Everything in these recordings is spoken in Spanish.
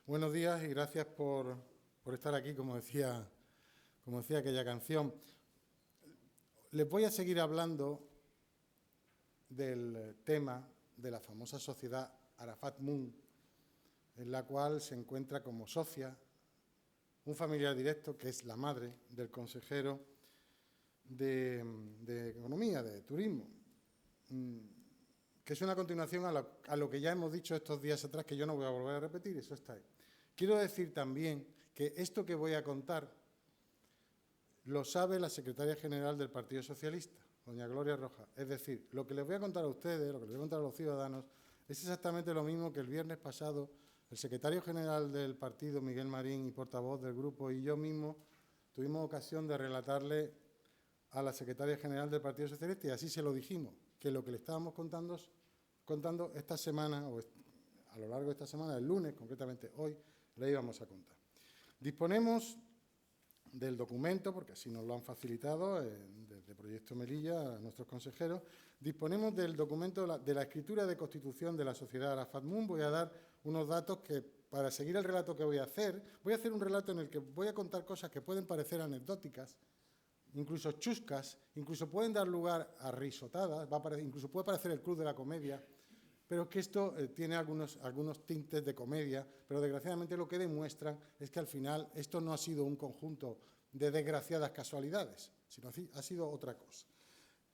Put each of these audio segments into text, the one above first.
Buenos días y gracias por estar aquí, como decía aquella canción. Les voy a seguir hablando del tema de la famosa sociedad Arafat Moon, en la cual se encuentra como socia un familiar directo, que es la madre del consejero de Economía, de Turismo, que es una continuación a lo que ya hemos dicho estos días atrás, que yo no voy a volver a repetir, eso está ahí. Quiero decir también que esto que voy a contar lo sabe la secretaria general del Partido Socialista, doña Gloria Rojas. Es decir, lo que les voy a contar a ustedes, lo que les voy a contar a los ciudadanos, es exactamente lo mismo que el viernes pasado el secretario general del partido, Miguel Marín, y portavoz del grupo, y yo mismo tuvimos ocasión de relatarle a la secretaria general del Partido Socialista, y así se lo dijimos, que lo que le estábamos contando esta semana, o a lo largo de esta semana, el lunes, concretamente hoy, le íbamos a contar. Disponemos del documento, porque así nos lo han facilitado desde Proyecto Melilla a nuestros consejeros, disponemos del documento de la escritura de constitución de la sociedad Arafat Moon. Voy a dar unos datos que, para seguir el relato que voy a hacer un relato en el que voy a contar cosas que pueden parecer anecdóticas, incluso chuscas, incluso pueden dar lugar a risotadas, incluso puede parecer el Club de la Comedia, pero es que esto tiene algunos tintes de comedia, pero desgraciadamente lo que demuestra es que al final esto no ha sido un conjunto de desgraciadas casualidades, sino ha sido otra cosa.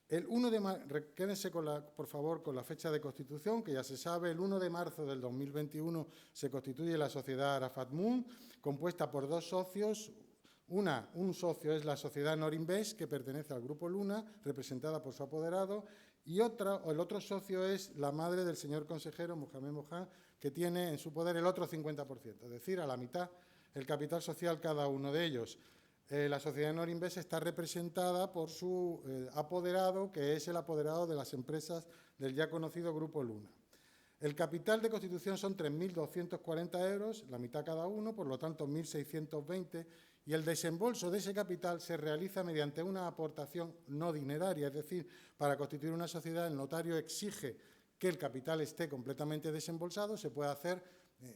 El 1 de marzo, quédense por favor con la fecha de constitución, que ya se sabe, el 1 de marzo del 2021 se constituye la sociedad Arafat Moon, compuesta por dos socios. Un socio es la sociedad Norinvest, que pertenece al Grupo Luna, representada por su apoderado, y el otro socio es la madre del señor consejero, Mohamed Mohan, que tiene en su poder el otro 50%, es decir, a la mitad el capital social cada uno de ellos. La sociedad Norinvest está representada por su apoderado, que es el apoderado de las empresas del ya conocido Grupo Luna. El capital de constitución son 3.240 euros, la mitad cada uno, por lo tanto 1.620, y el desembolso de ese capital se realiza mediante una aportación no dineraria, es decir, para constituir una sociedad el notario exige que el capital esté completamente desembolsado, se puede hacer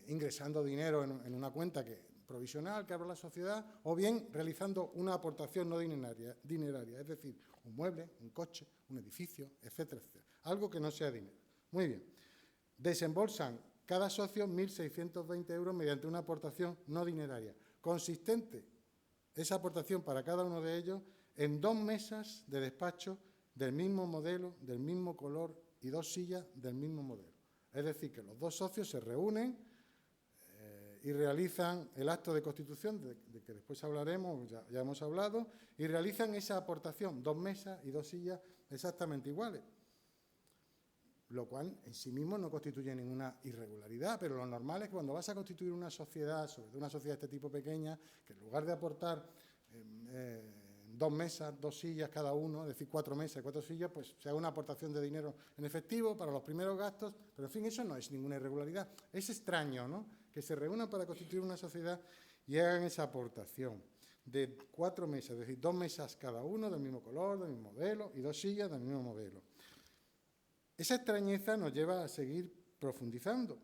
ingresando dinero en una cuenta provisional que abra la sociedad, o bien realizando una aportación no dineraria, es decir, un mueble, un coche, un edificio, etcétera, etcétera, algo que no sea dinero. Muy bien. Desembolsan cada socio 1.620 euros mediante una aportación no dineraria, consistente esa aportación para cada uno de ellos en 2 mesas de despacho del mismo modelo, del mismo color y 2 sillas del mismo modelo. Es decir, que los dos socios se reúnen y realizan el acto de constitución, de que después hablaremos, ya hemos hablado, y realizan esa aportación, 2 mesas y 2 sillas exactamente iguales, lo cual en sí mismo no constituye ninguna irregularidad, pero lo normal es que cuando vas a constituir una sociedad, sobre todo una sociedad de este tipo pequeña, que en lugar de aportar 2 mesas, 2 sillas cada uno, es decir, 4 mesas y 4 sillas, pues se haga una aportación de dinero en efectivo para los primeros gastos, pero en fin, eso no es ninguna irregularidad. Es extraño, ¿no?, que se reúnan para constituir una sociedad y hagan esa aportación de 4 mesas, es decir, 2 mesas cada uno, del mismo color, del mismo modelo, y 2 sillas del mismo modelo. Esa extrañeza nos lleva a seguir profundizando.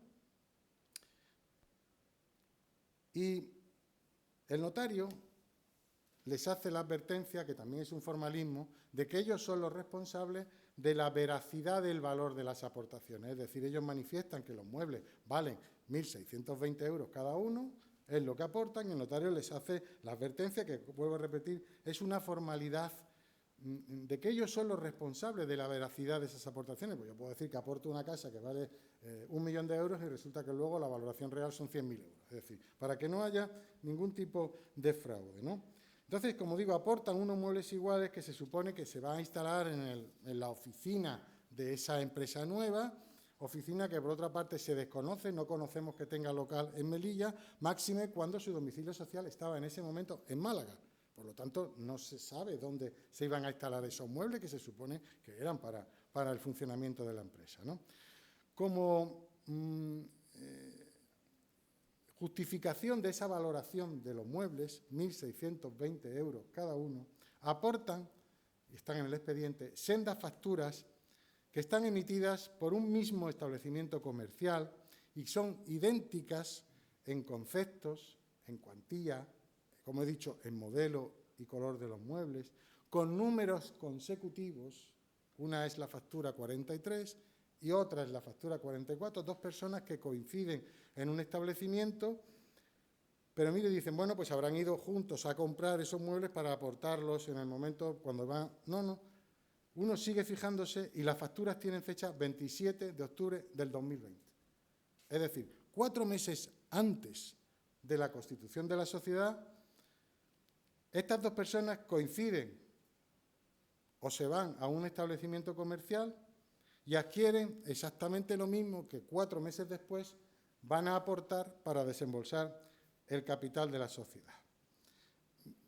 Y el notario les hace la advertencia, que también es un formalismo, de que ellos son los responsables de la veracidad del valor de las aportaciones. Es decir, ellos manifiestan que los muebles valen 1.620 euros cada uno, es lo que aportan, y el notario les hace la advertencia, que, vuelvo a repetir, es una formalidad de que ellos son los responsables de la veracidad de esas aportaciones. Pues yo puedo decir que aporto una casa que vale 1.000.000 de euros y resulta que luego la valoración real son 100.000 euros. Es decir, para que no haya ningún tipo de fraude, ¿no? Entonces, como digo, aportan unos muebles iguales que se supone que se va a instalar en la oficina de esa empresa nueva, oficina que por otra parte se desconoce, no conocemos que tenga local en Melilla, máxime cuando su domicilio social estaba en ese momento en Málaga. Por lo tanto, no se sabe dónde se iban a instalar esos muebles que se supone que eran para el funcionamiento de la empresa, ¿no? Como justificación de esa valoración de los muebles, 1.620 euros cada uno, aportan, y están en el expediente, sendas facturas que están emitidas por un mismo establecimiento comercial y son idénticas en conceptos, en cuantía, como he dicho, en modelo y color de los muebles, con números consecutivos. Una es la factura 43 y otra es la factura 44, dos personas que coinciden en un establecimiento, pero mire, dicen, bueno, pues habrán ido juntos a comprar esos muebles para aportarlos en el momento cuando van. No, uno sigue fijándose y las facturas tienen fecha 27 de octubre del 2020. Es decir, 4 meses antes de la constitución de la sociedad, estas dos personas coinciden o se van a un establecimiento comercial y adquieren exactamente lo mismo que 4 meses después van a aportar para desembolsar el capital de la sociedad.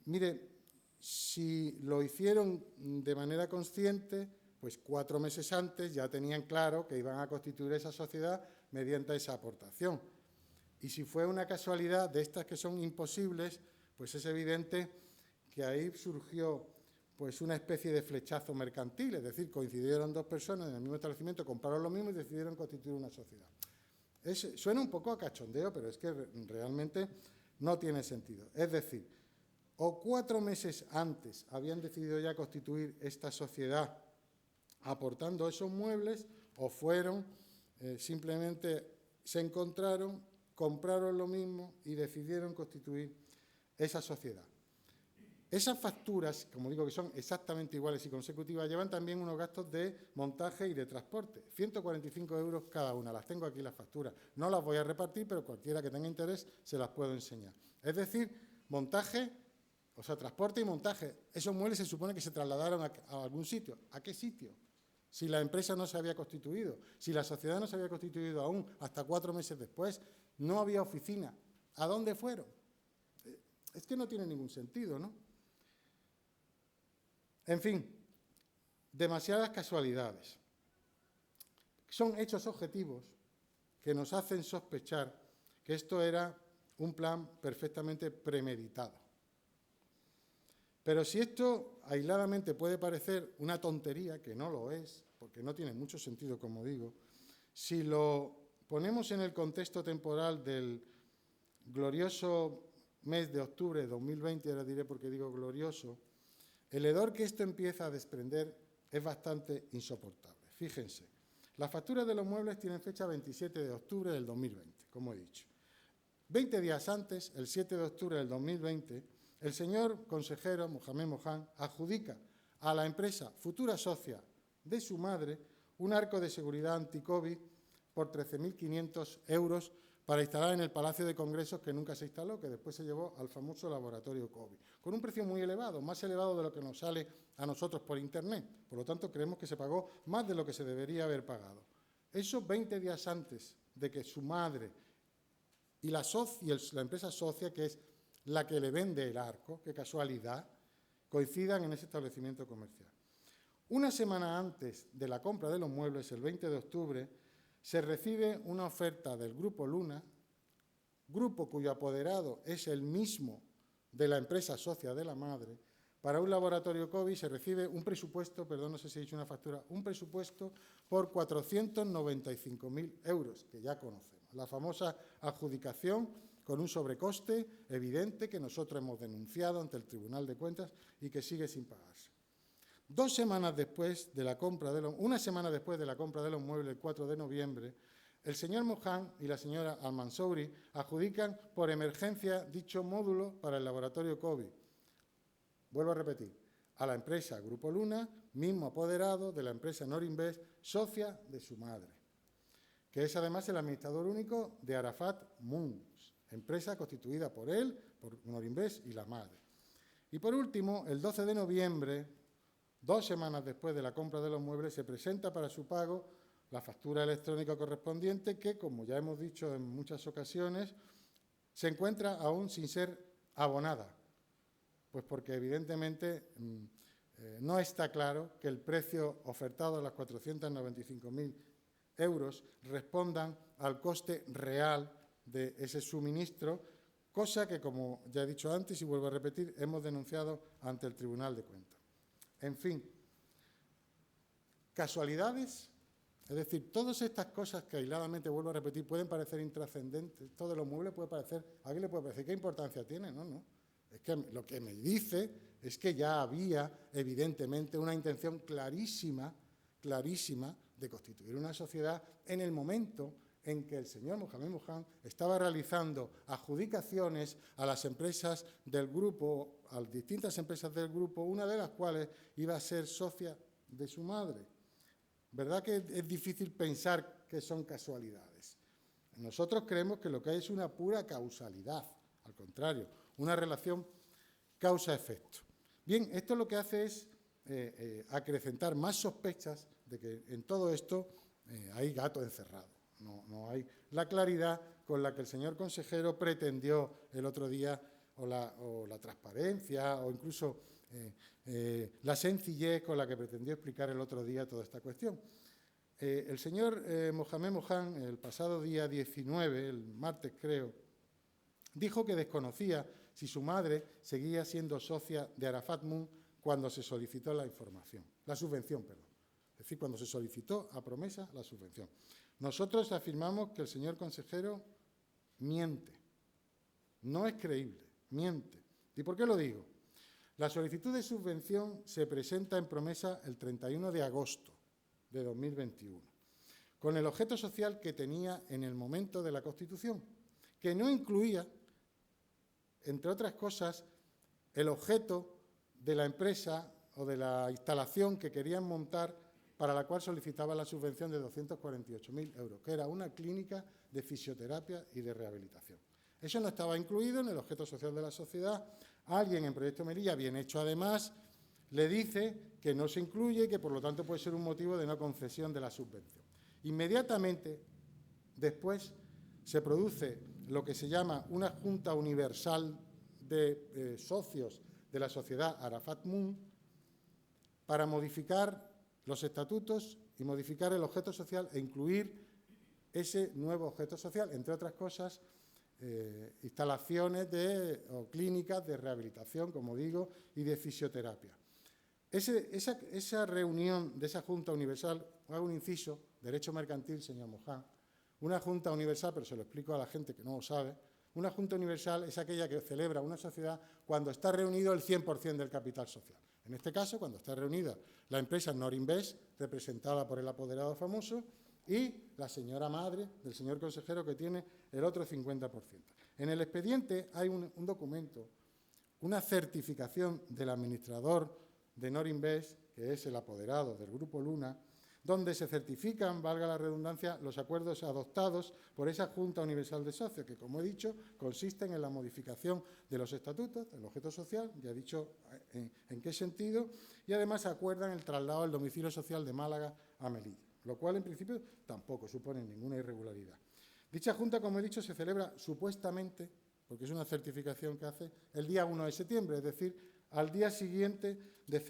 Mire, si lo hicieron de manera consciente, pues 4 meses antes ya tenían claro que iban a constituir esa sociedad mediante esa aportación. Y si fue una casualidad de estas que son imposibles, pues es evidente que ahí surgió pues una especie de flechazo mercantil, es decir, coincidieron dos personas en el mismo establecimiento, compraron lo mismo y decidieron constituir una sociedad. Suena un poco a cachondeo, pero es que realmente no tiene sentido. Es decir, o 4 meses antes habían decidido ya constituir esta sociedad aportando esos muebles, o fueron, simplemente se encontraron, compraron lo mismo y decidieron constituir esa sociedad. Esas facturas, como digo, que son exactamente iguales y consecutivas, llevan también unos gastos de montaje y de transporte. 145 euros cada una. Las tengo aquí las facturas. No las voy a repartir, pero cualquiera que tenga interés se las puedo enseñar. Es decir, montaje, o sea, transporte y montaje. Esos muebles se supone que se trasladaron a algún sitio. ¿A qué sitio? Si la empresa no se había constituido, si la sociedad no se había constituido aún hasta 4 meses después, no había oficina. ¿A dónde fueron? Es que no tiene ningún sentido, ¿no? En fin, demasiadas casualidades. Son hechos objetivos que nos hacen sospechar que esto era un plan perfectamente premeditado. Pero si esto aisladamente puede parecer una tontería, que no lo es, porque no tiene mucho sentido, como digo, si lo ponemos en el contexto temporal del glorioso mes de octubre de 2020, ahora diré por qué digo glorioso, el hedor que esto empieza a desprender es bastante insoportable. Fíjense, las facturas de los muebles tienen fecha 27 de octubre del 2020, como he dicho. 20 días antes, el 7 de octubre del 2020, el señor consejero Mohamed Mohan adjudica a la empresa futura socia de su madre un arco de seguridad anti-COVID por 13.500 euros para instalar en el Palacio de Congresos, que nunca se instaló, que después se llevó al famoso laboratorio COVID, con un precio muy elevado, más elevado de lo que nos sale a nosotros por Internet. Por lo tanto, creemos que se pagó más de lo que se debería haber pagado. Eso 20 días antes de que su madre y la empresa socia, que es la que le vende el arco, qué casualidad, coincidan en ese establecimiento comercial. Una semana antes de la compra de los muebles, el 20 de octubre, se recibe una oferta del Grupo Luna, grupo cuyo apoderado es el mismo de la empresa socia de la madre, para un laboratorio COVID. Se recibe un presupuesto, perdón, no sé si he dicho una factura, un presupuesto por 495.000 euros, que ya conocemos. La famosa adjudicación con un sobrecoste evidente que nosotros hemos denunciado ante el Tribunal de Cuentas y que sigue sin pagarse. Una semana después de la compra de los muebles, el 4 de noviembre, el señor Mohan y la señora Al-Mansouri adjudican por emergencia dicho módulo para el laboratorio COVID. Vuelvo a repetir, a la empresa Grupo Luna, mismo apoderado de la empresa Norinvest, socia de su madre, que es además el administrador único de Arafat Moons, empresa constituida por él, por Norinvest y la madre. Y por último, el 12 de noviembre, 2 semanas después de la compra de los muebles, se presenta para su pago la factura electrónica correspondiente que, como ya hemos dicho en muchas ocasiones, se encuentra aún sin ser abonada, pues porque evidentemente no está claro que el precio ofertado, las 495.000 euros, respondan al coste real de ese suministro, cosa que, como ya he dicho antes y vuelvo a repetir, hemos denunciado ante el Tribunal de Cuentas. En fin, ¿casualidades? Es decir, todas estas cosas que aisladamente, vuelvo a repetir, pueden parecer intrascendentes, todos los muebles puede parecer, a alguien le puede parecer, ¿qué importancia tiene? No, no. Es que lo que me dice es que ya había, evidentemente, una intención clarísima de constituir una sociedad en el momento en que el señor Mohamed Moham estaba realizando adjudicaciones a las empresas del grupo, a las distintas empresas del grupo, una de las cuales iba a ser socia de su madre. ¿Verdad que es difícil pensar que son casualidades? Nosotros creemos que lo que hay es una pura causalidad, al contrario, una relación causa-efecto. Bien, esto lo que hace es acrecentar más sospechas de que en todo esto hay gato encerrado. No hay la claridad con la que el señor consejero pretendió el otro día, o la transparencia, o incluso la sencillez con la que pretendió explicar el otro día toda esta cuestión. El señor Mohamed Moham, el pasado día 19, el martes creo, dijo que desconocía si su madre seguía siendo socia de Arafat Moon cuando se solicitó la subvención, perdón. Es decir, cuando se solicitó a promesa la subvención. Nosotros afirmamos que el señor consejero miente, no es creíble, miente. ¿Y por qué lo digo? La solicitud de subvención se presenta en promesa el 31 de agosto de 2021, con el objeto social que tenía en el momento de la Constitución, que no incluía, entre otras cosas, el objeto de la empresa o de la instalación que querían montar, para la cual solicitaba la subvención de 248.000 euros, que era una clínica de fisioterapia y de rehabilitación. Eso no estaba incluido en el objeto social de la sociedad. Alguien en Proyecto Melilla, bien hecho además, le dice que no se incluye y que por lo tanto puede ser un motivo de no concesión de la subvención. Inmediatamente después se produce lo que se llama una Junta Universal de socios de la sociedad Arafat Moon para modificar los estatutos y modificar el objeto social e incluir ese nuevo objeto social, entre otras cosas, instalaciones o clínicas de rehabilitación, como digo, y de fisioterapia. Esa reunión de esa Junta Universal, hago un inciso, derecho mercantil, señor Moham, una Junta Universal, pero se lo explico a la gente que no lo sabe, una Junta Universal es aquella que celebra una sociedad cuando está reunido el 100% del capital social. En este caso, cuando está reunida la empresa Norinvest, representada por el apoderado famoso, y la señora madre del señor consejero, que tiene el otro 50%. En el expediente hay un documento, una certificación del administrador de Norinvest, que es el apoderado del Grupo Luna, donde se certifican, valga la redundancia, los acuerdos adoptados por esa Junta Universal de Socios, que, como he dicho, consisten en la modificación de los estatutos, del objeto social, ya he dicho en qué sentido, y además acuerdan el traslado del domicilio social de Málaga a Melilla, lo cual, en principio, tampoco supone ninguna irregularidad. Dicha Junta, como he dicho, se celebra supuestamente, porque es una certificación que hace, el día 1 de septiembre, es decir, al día siguiente de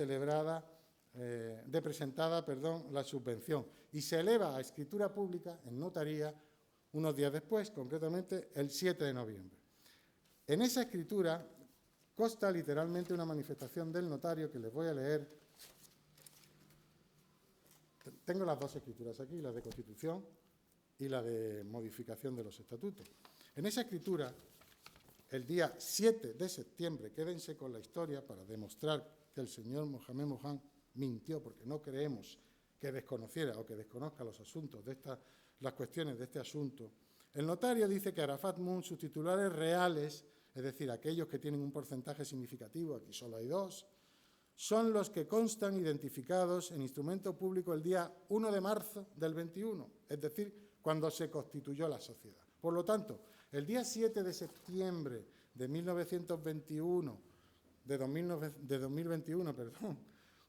presentada la subvención, y se eleva a escritura pública en notaría unos días después, concretamente el 7 de noviembre. En esa escritura consta literalmente una manifestación del notario que les voy a leer. Tengo las dos escrituras aquí, la de Constitución y la de modificación de los estatutos. En esa escritura, el día 7 de septiembre, quédense con la historia para demostrar que el señor Mohamed Moham mintió, porque no creemos que desconociera o que desconozca los asuntos las cuestiones de este asunto. El notario dice que Arafat Moon, sus titulares reales, es decir, aquellos que tienen un porcentaje significativo, aquí solo hay dos, son los que constan identificados en instrumento público el día 1 de marzo del 21, es decir, cuando se constituyó la sociedad. Por lo tanto, el día 7 de septiembre de 2021,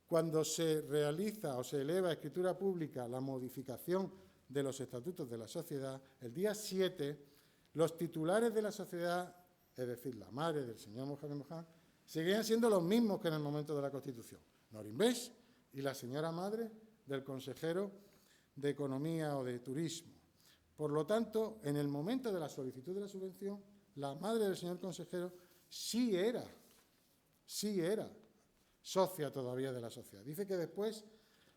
cuando se realiza o se eleva a escritura pública la modificación de los estatutos de la sociedad, el día 7, los titulares de la sociedad, es decir, la madre del señor Mohamed Moham, seguían siendo los mismos que en el momento de la Constitución, Norinvest y la señora madre del consejero de Economía o de Turismo. Por lo tanto, en el momento de la solicitud de la subvención, la madre del señor consejero sí era socia todavía de la sociedad. Dice que después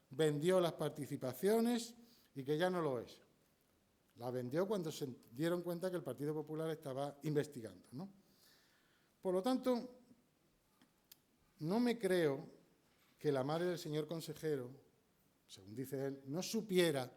vendió las participaciones y que ya no lo es. La vendió cuando se dieron cuenta que el Partido Popular estaba investigando, ¿no? Por lo tanto, no me creo que la madre del señor consejero, según dice él, no supiera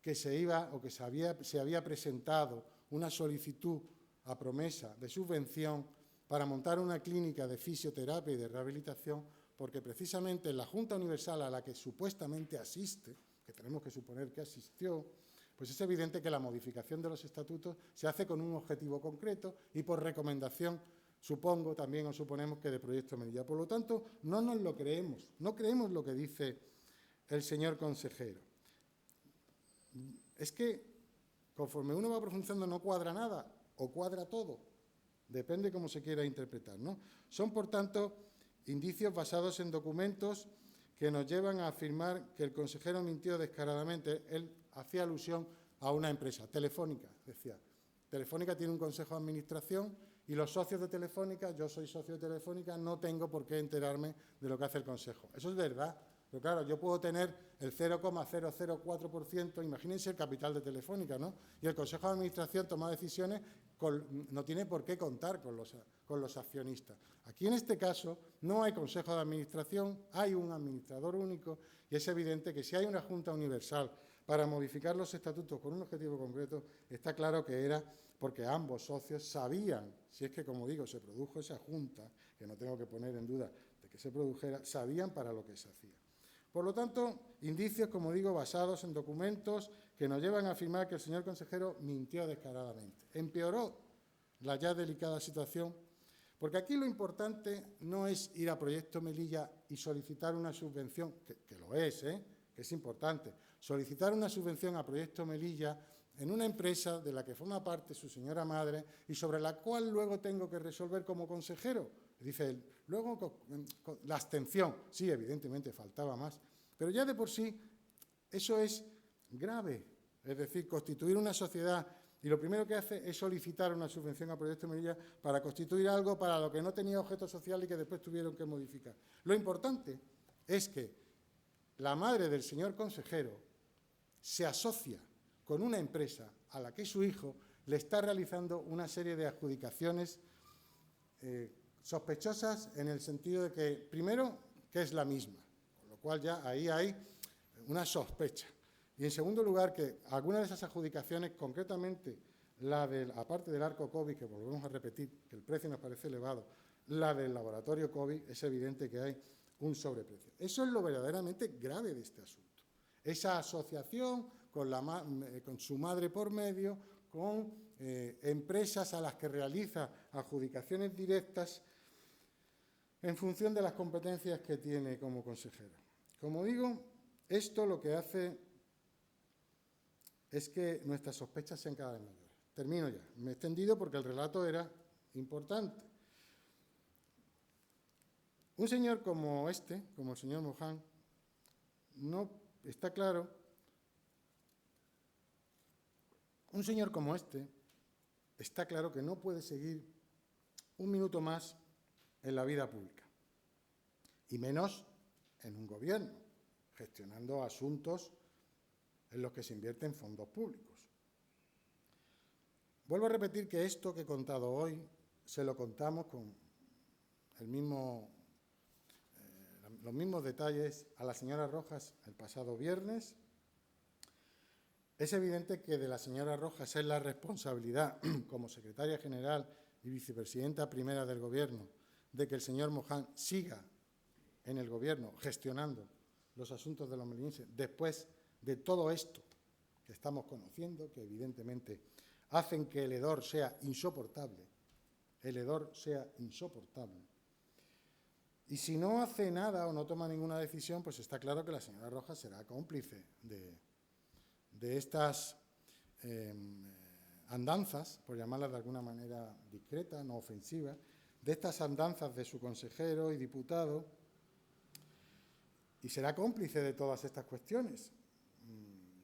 que se había presentado una solicitud a promesa de subvención para montar una clínica de fisioterapia y de rehabilitación, porque precisamente en la Junta Universal a la que supuestamente asiste, que tenemos que suponer que asistió, pues es evidente que la modificación de los estatutos se hace con un objetivo concreto y por recomendación, supongo también o suponemos que de Proyecto Melilla. Por lo tanto, no nos lo creemos, no creemos lo que dice el señor consejero. Es que conforme uno va profundizando no cuadra nada o cuadra todo, depende cómo se quiera interpretar, ¿no? Son, por tanto, indicios basados en documentos que nos llevan a afirmar que el consejero mintió descaradamente. Él hacía alusión a una empresa, Telefónica, decía. Telefónica tiene un consejo de administración y los socios de Telefónica, yo soy socio de Telefónica, no tengo por qué enterarme de lo que hace el consejo. Eso es verdad, pero claro, yo puedo tener el 0,004%, imagínense el capital de Telefónica, ¿no? Y el consejo de administración toma decisiones, no tiene por qué contar con los accionistas. Aquí en este caso no hay consejo de administración, hay un administrador único y es evidente que si hay una Junta Universal para modificar los estatutos con un objetivo concreto, está claro que era porque ambos socios sabían, si es que, como digo, se produjo esa junta, que no tengo que poner en duda de que se produjera, sabían para lo que se hacía. Por lo tanto, indicios, como digo, basados en documentos que nos llevan a afirmar que el señor consejero mintió descaradamente. Empeoró la ya delicada situación, porque aquí lo importante no es ir a Proyecto Melilla y solicitar una subvención, que lo es, que es importante, solicitar una subvención a Proyecto Melilla en una empresa de la que forma parte su señora madre y sobre la cual luego tengo que resolver como consejero. Dice él, luego la abstención, sí, evidentemente faltaba más, pero ya de por sí eso es grave, es decir, constituir una sociedad y lo primero que hace es solicitar una subvención a Proyecto Melilla para constituir algo para lo que no tenía objeto social y que después tuvieron que modificar. Lo importante es que la madre del señor consejero se asocia con una empresa a la que su hijo le está realizando una serie de adjudicaciones sospechosas en el sentido de que, primero, que es la misma, con lo cual ya ahí hay una sospecha. Y en segundo lugar, que algunas de esas adjudicaciones, concretamente aparte del arco COVID, que volvemos a repetir, que el precio nos parece elevado, la del laboratorio COVID, es evidente que hay un sobreprecio. Eso es lo verdaderamente grave de este asunto. Esa asociación con su madre por medio, con empresas a las que realiza adjudicaciones directas en función de las competencias que tiene como consejero. Como digo, esto lo que hace es que nuestras sospechas sean cada vez mayores. Termino ya. Me he extendido porque el relato era importante. Un señor como este, como el señor Moján, no está claro. Un señor como este está claro que no puede seguir un minuto más en la vida pública, y menos en un gobierno, gestionando asuntos en los que se invierten fondos públicos. Vuelvo a repetir que esto que he contado hoy se lo contamos con los mismos detalles a la señora Rojas el pasado viernes. Es evidente que de la señora Rojas es la responsabilidad, como secretaria general y vicepresidenta primera del Gobierno, de que el señor Moján siga en el Gobierno gestionando los asuntos de los melillenses después de todo esto que estamos conociendo, que evidentemente hacen que el hedor sea insoportable. El hedor sea insoportable. Y si no hace nada o no toma ninguna decisión, pues está claro que la señora Rojas será cómplice de estas andanzas, por llamarlas de alguna manera discreta, no ofensiva, de estas andanzas de su consejero y diputado, y será cómplice de todas estas cuestiones,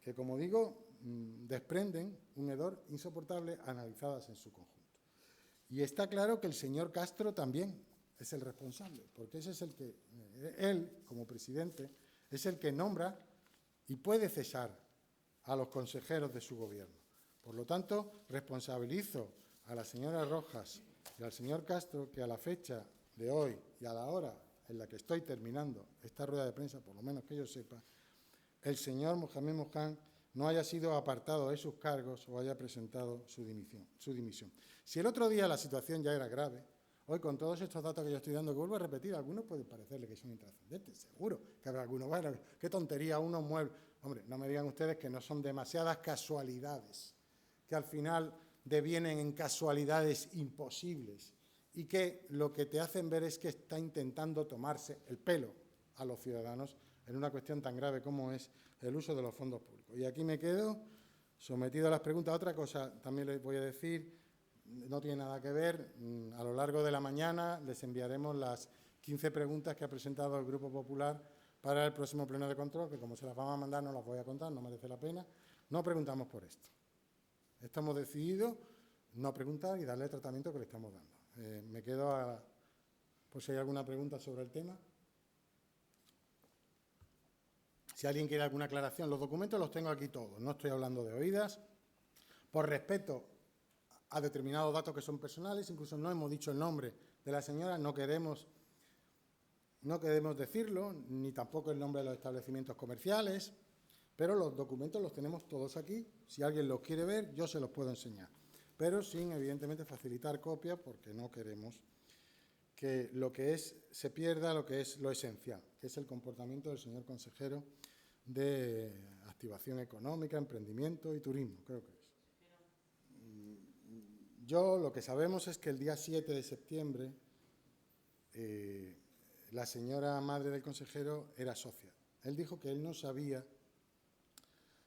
que, como digo, desprenden un hedor insoportable analizadas en su conjunto. Y está claro que el señor Castro también es el responsable, porque ese es el que, él, como presidente, es el que nombra y puede cesar a los consejeros de su gobierno. Por lo tanto, responsabilizo a la señora Rojas y al señor Castro que a la fecha de hoy y a la hora en la que estoy terminando esta rueda de prensa, por lo menos que yo sepa, el señor Mohamed Mohand no haya sido apartado de sus cargos o haya presentado su dimisión. Si el otro día la situación ya era grave, hoy con todos estos datos que yo estoy dando, que vuelvo a repetir, algunos pueden parecerle que son intrascendentes, seguro que habrá algunos, bueno, qué tontería, unos muebles. Hombre, no me digan ustedes que no son demasiadas casualidades, que al final devienen en casualidades imposibles y que lo que te hacen ver es que está intentando tomarse el pelo a los ciudadanos en una cuestión tan grave como es el uso de los fondos públicos. Y aquí me quedo sometido a las preguntas. Otra cosa también les voy a decir, no tiene nada que ver, a lo largo de la mañana les enviaremos las 15 preguntas que ha presentado el Grupo Popular para el próximo pleno de control, que como se las vamos a mandar no las voy a contar, no merece la pena. No preguntamos por esto. Estamos decididos no preguntar y darle el tratamiento que le estamos dando. Me quedo por si hay alguna pregunta sobre el tema. Si alguien quiere alguna aclaración, los documentos los tengo aquí todos, no estoy hablando de oídas. Por respeto a determinados datos que son personales, incluso no hemos dicho el nombre de la señora, no queremos decirlo, ni tampoco el nombre de los establecimientos comerciales, pero los documentos los tenemos todos aquí. Si alguien los quiere ver, yo se los puedo enseñar, pero sin, evidentemente, facilitar copia, porque no queremos que lo que se pierda lo que es lo esencial, que es el comportamiento del señor consejero de Activación Económica, Emprendimiento y Turismo, creo que es. Yo lo que sabemos es que el día 7 de septiembre la señora madre del consejero era socia. Él dijo que él no sabía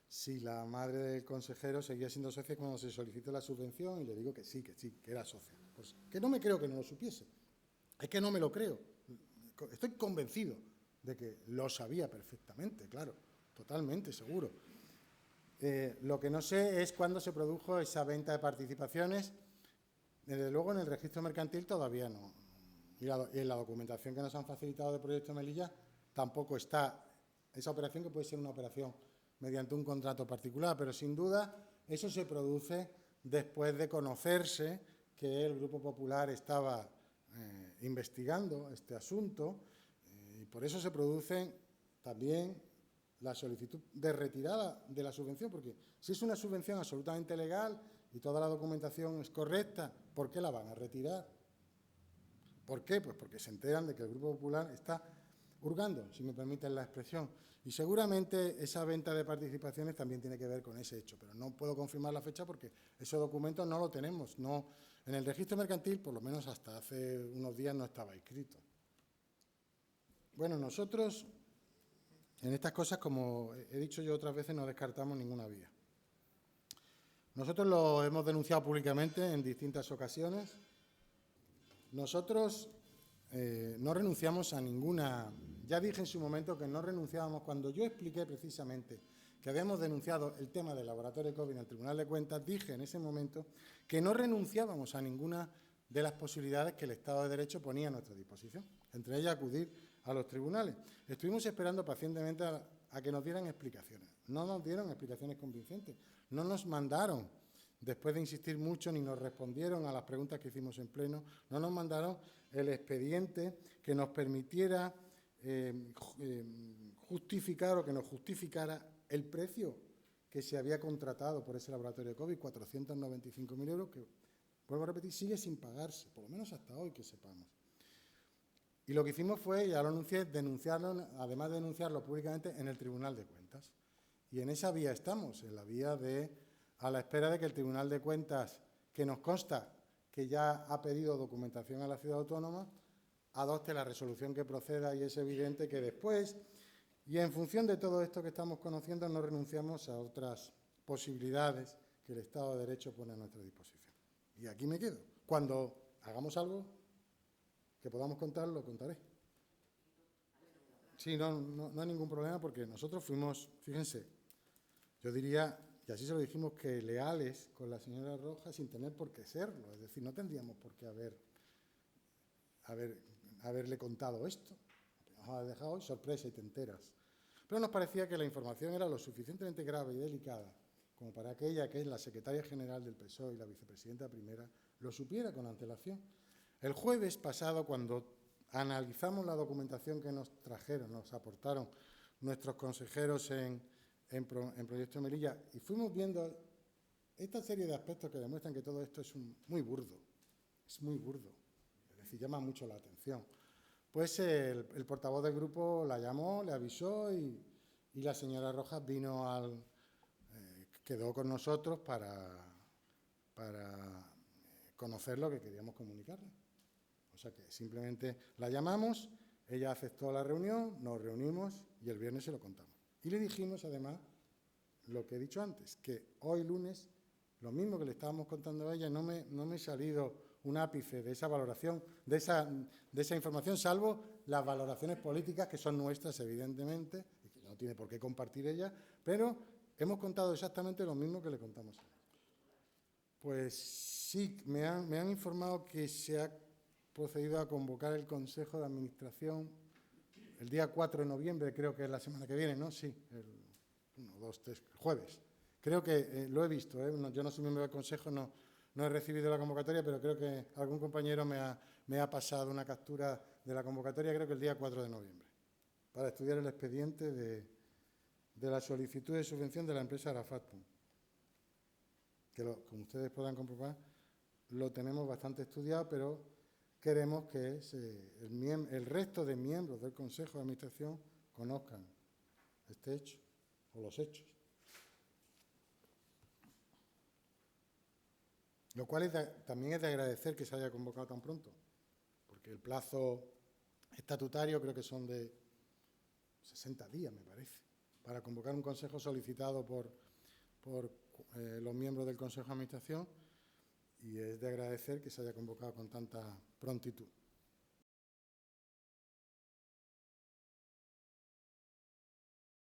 si la madre del consejero seguía siendo socia cuando se solicitó la subvención, y le digo que sí, que era socia. Pues que no me creo que no lo supiese. Es que no me lo creo. Estoy convencido de que lo sabía perfectamente, claro, totalmente seguro. Lo que no sé es cuándo se produjo esa venta de participaciones. Desde luego en el registro mercantil todavía no. Y en la documentación que nos han facilitado de Proyecto Melilla tampoco está esa operación, que puede ser una operación mediante un contrato particular, pero sin duda eso se produce después de conocerse que el Grupo Popular estaba investigando este asunto, y por eso se produce también la solicitud de retirada de la subvención, porque si es una subvención absolutamente legal y toda la documentación es correcta, ¿por qué la van a retirar? ¿Por qué? Pues porque se enteran de que el Grupo Popular está hurgando, si me permiten la expresión. Y seguramente esa venta de participaciones también tiene que ver con ese hecho, pero no puedo confirmar la fecha porque ese documento no lo tenemos. No, en el registro mercantil, por lo menos hasta hace unos días, no estaba inscrito. Bueno, nosotros en estas cosas, como he dicho yo otras veces, no descartamos ninguna vía. Nosotros lo hemos denunciado públicamente en distintas ocasiones. Nosotros no renunciamos a ninguna. Ya dije en su momento que no renunciábamos. Cuando yo expliqué precisamente que habíamos denunciado el tema del laboratorio COVID en el Tribunal de Cuentas, dije en ese momento que no renunciábamos a ninguna de las posibilidades que el Estado de Derecho ponía a nuestra disposición, entre ellas acudir a los tribunales. Estuvimos esperando pacientemente a que nos dieran explicaciones. No nos dieron explicaciones convincentes. No nos mandaron, después de insistir mucho, ni nos respondieron a las preguntas que hicimos en pleno, no nos mandaron el expediente que nos permitiera justificar o que nos justificara el precio que se había contratado por ese laboratorio de COVID, 495.000 euros, que, vuelvo a repetir, sigue sin pagarse, por lo menos hasta hoy que sepamos. Y lo que hicimos fue, ya lo anuncié, denunciarlo, además de denunciarlo públicamente, en el Tribunal de Cuentas. Y en esa vía estamos, en la vía a la espera de que el Tribunal de Cuentas, que nos consta que ya ha pedido documentación a la ciudad autónoma, adopte la resolución que proceda, y es evidente que después, y en función de todo esto que estamos conociendo, no renunciamos a otras posibilidades que el Estado de Derecho pone a nuestra disposición. Y aquí me quedo. Cuando hagamos algo que podamos contar, lo contaré. Sí, no hay ningún problema, porque nosotros fuimos, fíjense, yo diría, y así se lo dijimos, que leales con la señora Rojas sin tener por qué serlo. Es decir, no tendríamos por qué haberle contado esto. Nos ha dejado sorpresa y te enteras. pero nos parecía que la información era lo suficientemente grave y delicada como para que ella, que es la secretaria general del PSOE y la vicepresidenta primera, lo supiera con antelación. El jueves pasado, cuando analizamos la documentación que nos trajeron, nos aportaron nuestros consejeros en Proyecto Melilla, y fuimos viendo esta serie de aspectos que demuestran que todo esto es muy burdo, es decir, llama mucho la atención. Pues el portavoz del grupo la llamó, le avisó y la señora Rojas vino quedó con nosotros para conocer lo que queríamos comunicarle. O sea que simplemente la llamamos, ella aceptó la reunión, nos reunimos y el viernes se lo contamos. Y le dijimos, además, lo que he dicho antes, que hoy lunes, lo mismo que le estábamos contando a ella, no me he salido un ápice de esa valoración, de esa información, salvo las valoraciones políticas que son nuestras, evidentemente, y que no tiene por qué compartir ella, pero hemos contado exactamente lo mismo que le contamos a ella. Pues sí, me han informado que se ha procedido a convocar el Consejo de Administración el día 4 de noviembre, creo que es la semana que viene, ¿no? Sí, el jueves. Creo que lo he visto, ¿eh? Yo no soy miembro del Consejo, no he recibido la convocatoria, pero creo que algún compañero me ha pasado una captura de la convocatoria, creo que el día 4 de noviembre, para estudiar el expediente de la solicitud de subvención de la empresa Arafatpum, que como ustedes podrán comprobar, lo tenemos bastante estudiado, pero queremos que el resto de miembros del Consejo de Administración conozcan este hecho o los hechos. Lo cual también es de agradecer que se haya convocado tan pronto, porque el plazo estatutario creo que son de 60 días, me parece, para convocar un consejo solicitado por los miembros del Consejo de Administración, y es de agradecer que se haya convocado con tanta prontitud.